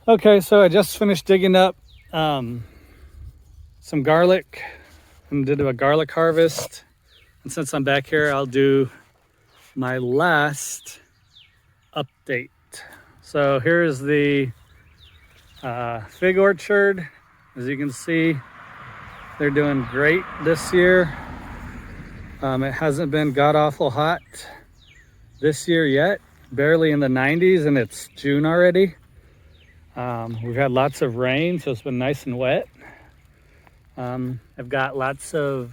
Okay, so I just finished digging up some garlic and did a garlic harvest. And since I'm back here, I'll do my last update. So here's the fig orchard. As you can see, they're doing great this year. It hasn't been god-awful hot this year yet, barely in the 90s, and it's June already. We've had lots of rain, so it's been nice and wet. I've got lots of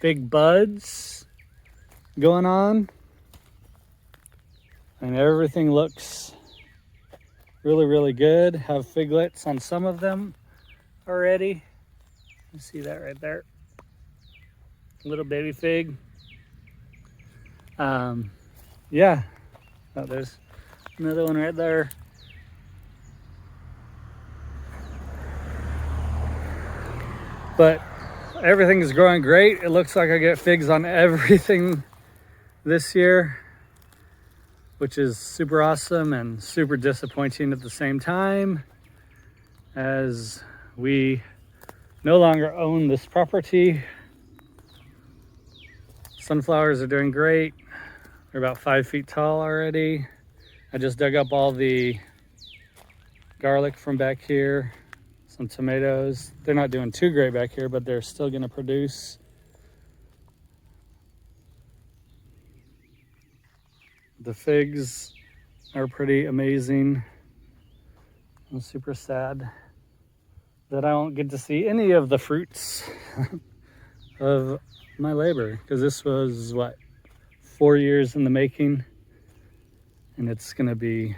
big buds going on, and everything looks really, really good. Have figlets on some of them already. You see that right there? Little baby fig. Yeah. Oh, there's another one right there. But everything is growing great. It looks like I get figs on everything this year, which is super awesome and super disappointing at the same time, as we no longer own this property. Sunflowers are doing great. They're about 5 feet tall already. I just dug up all the garlic from back here, some tomatoes. They're not doing too great back here, but they're still gonna produce. The figs are pretty amazing. I'm super sad that I won't get to see any of the fruits of my labor, because this was what, 4 years in the making, and it's gonna be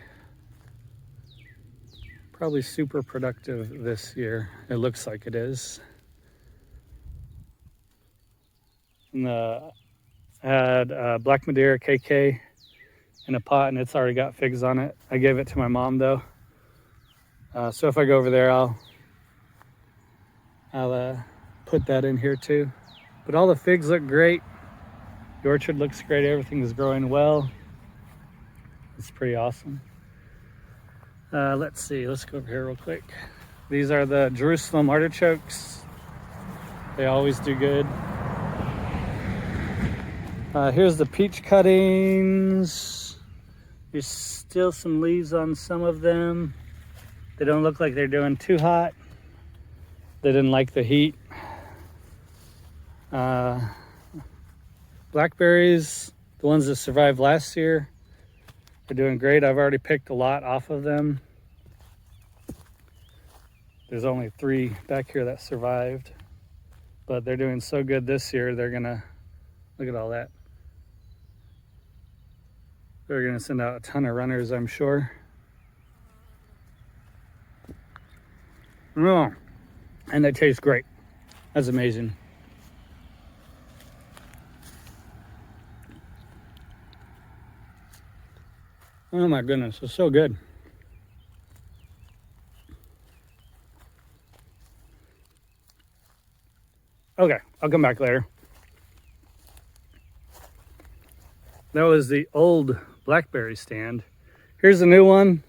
probably super productive this year. It looks like it is. And I had Black Madeira KK in a pot, and it's already got figs on it. I gave it to my mom though. So if I go over there, I'll put that in here too. But all the figs look great. The orchard looks great. Everything is growing well. It's pretty awesome. Let's see, let's go over here real quick. These are the Jerusalem artichokes. They always do good. Here's the peach cuttings. There's still some leaves on some of them. They don't look like they're doing too hot. They didn't like the heat. Blackberries, the ones that survived last year, are doing great. I've already picked a lot off of them. There's only 3 back here that survived, but they're doing so good this year. They're gonna, look at all that. They're gonna send out a ton of runners, I'm sure. Oh, and they taste great. That's amazing. Oh my goodness, it's so good. Okay, I'll come back later. That was the old blackberry stand. Here's the new one.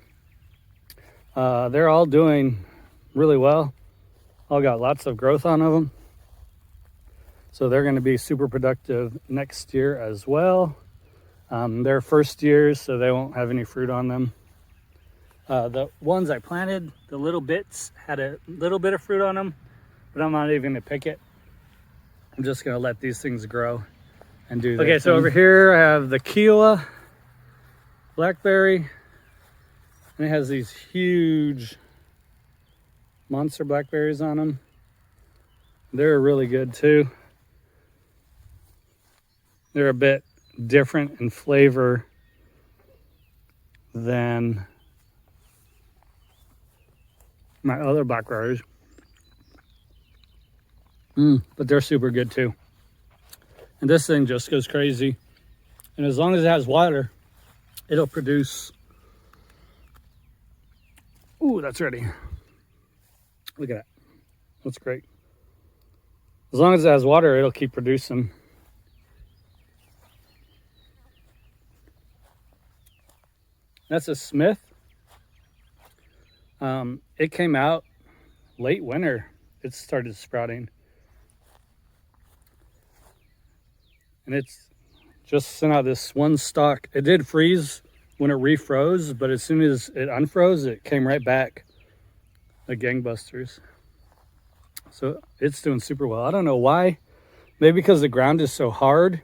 They're all doing really well. All got lots of growth on them. So they're gonna be super productive next year as well. They're first years, so they won't have any fruit on them. The ones I planted, the little bits, had a little bit of fruit on them, but I'm not even gonna pick it. I'm just gonna let these things grow and do their thing. So over here I have the Kiowa blackberry, and it has these huge monster blackberries on them. They're really good too. They're a bit different in flavor than my other blackberries. But they're super good too. And this thing just goes crazy. And as long as it has water, it'll produce. Ooh, that's ready. Look at that. That's great. As long as it has water, it'll keep producing. That's a Smith. It came out late winter. It started sprouting. And it's just sent out this one stalk. It did freeze when it refroze, but as soon as it unfroze, it came right back like gangbusters. So it's doing super well. I don't know why. Maybe because the ground is so hard.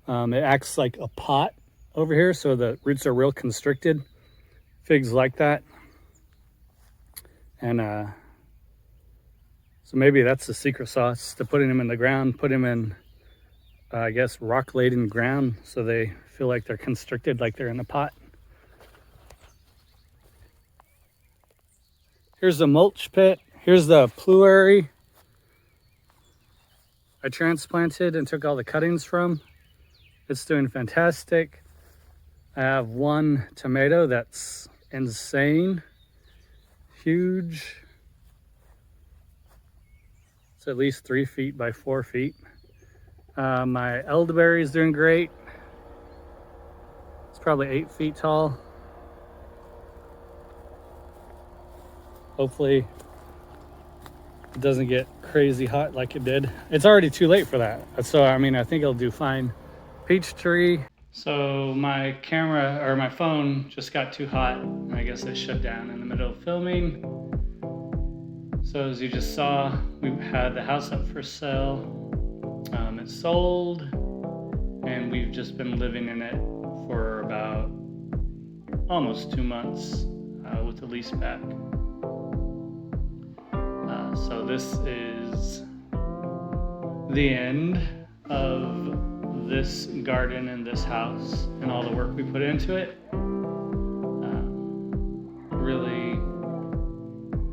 It acts like a pot over here, so the roots are real constricted. Figs like that. And so maybe that's the secret sauce to putting them in the ground. Put them in, I guess, rock-laden ground so they feel like they're constricted, like they're in a pot. Here's the mulch pit. Here's the pluary I transplanted and took all the cuttings from. It's doing fantastic. I have one tomato that's insane, huge. It's at least 3 feet by 4 feet. My elderberry is doing great. It's probably 8 feet tall. Hopefully it doesn't get crazy hot like it did. It's already too late for that. So, I mean, I think it'll do fine. Peach tree. So my camera, or my phone, just got too hot. And I guess it shut down in the middle of filming. So as you just saw, we had the house up for sale. It sold, and we've just been living in it for about almost 2 months with the lease back. So this is the end of this garden and this house and all the work we put into it. Really,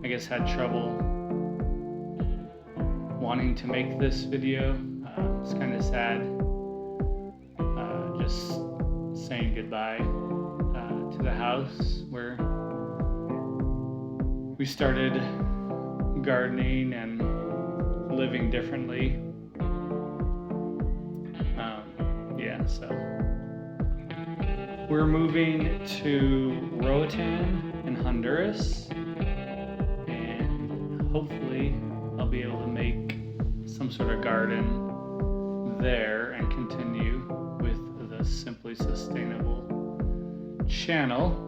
I guess, had trouble wanting to make this video. It's kind of sad, just saying goodbye to the house where we started gardening and living differently. Yeah, so we're moving to Roatan in Honduras, and hopefully I'll be able to make some sort of garden there and continue with the Simply Sustainable channel.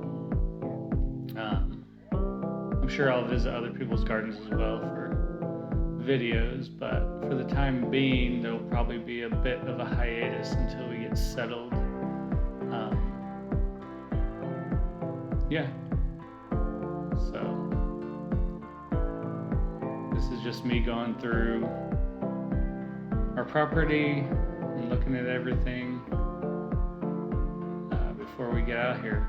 I'm sure I'll visit other people's gardens as well for videos, but for the time being, there'll probably be a bit of a hiatus until we get settled. Yeah. So this is just me going through our property and looking at everything before we get out here.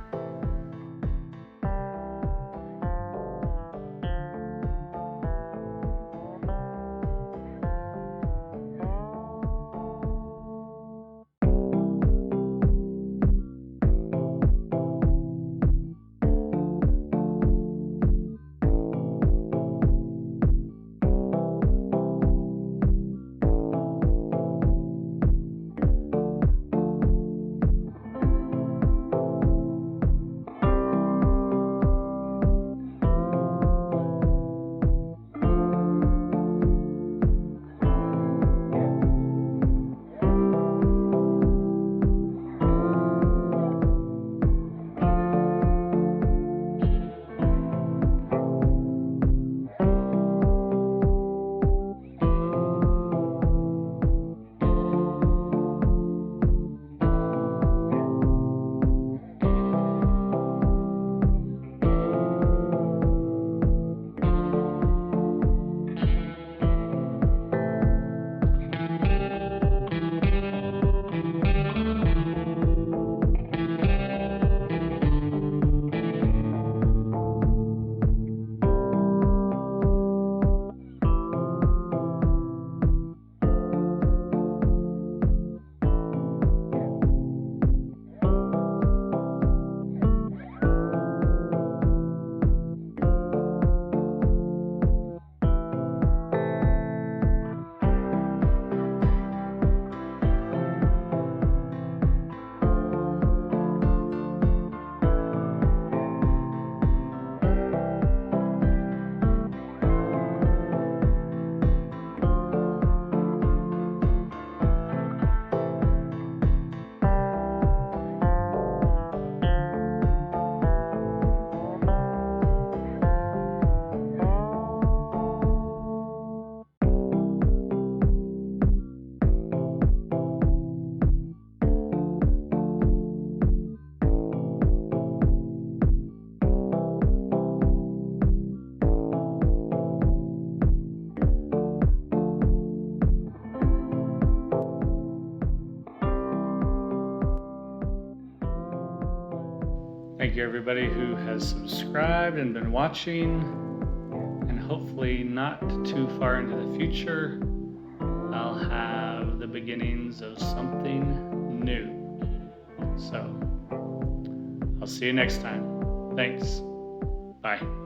Thank you everybody who has subscribed and been watching, and hopefully not too far into the future, I'll have the beginnings of something new. So, I'll see you next time. Thanks. Bye.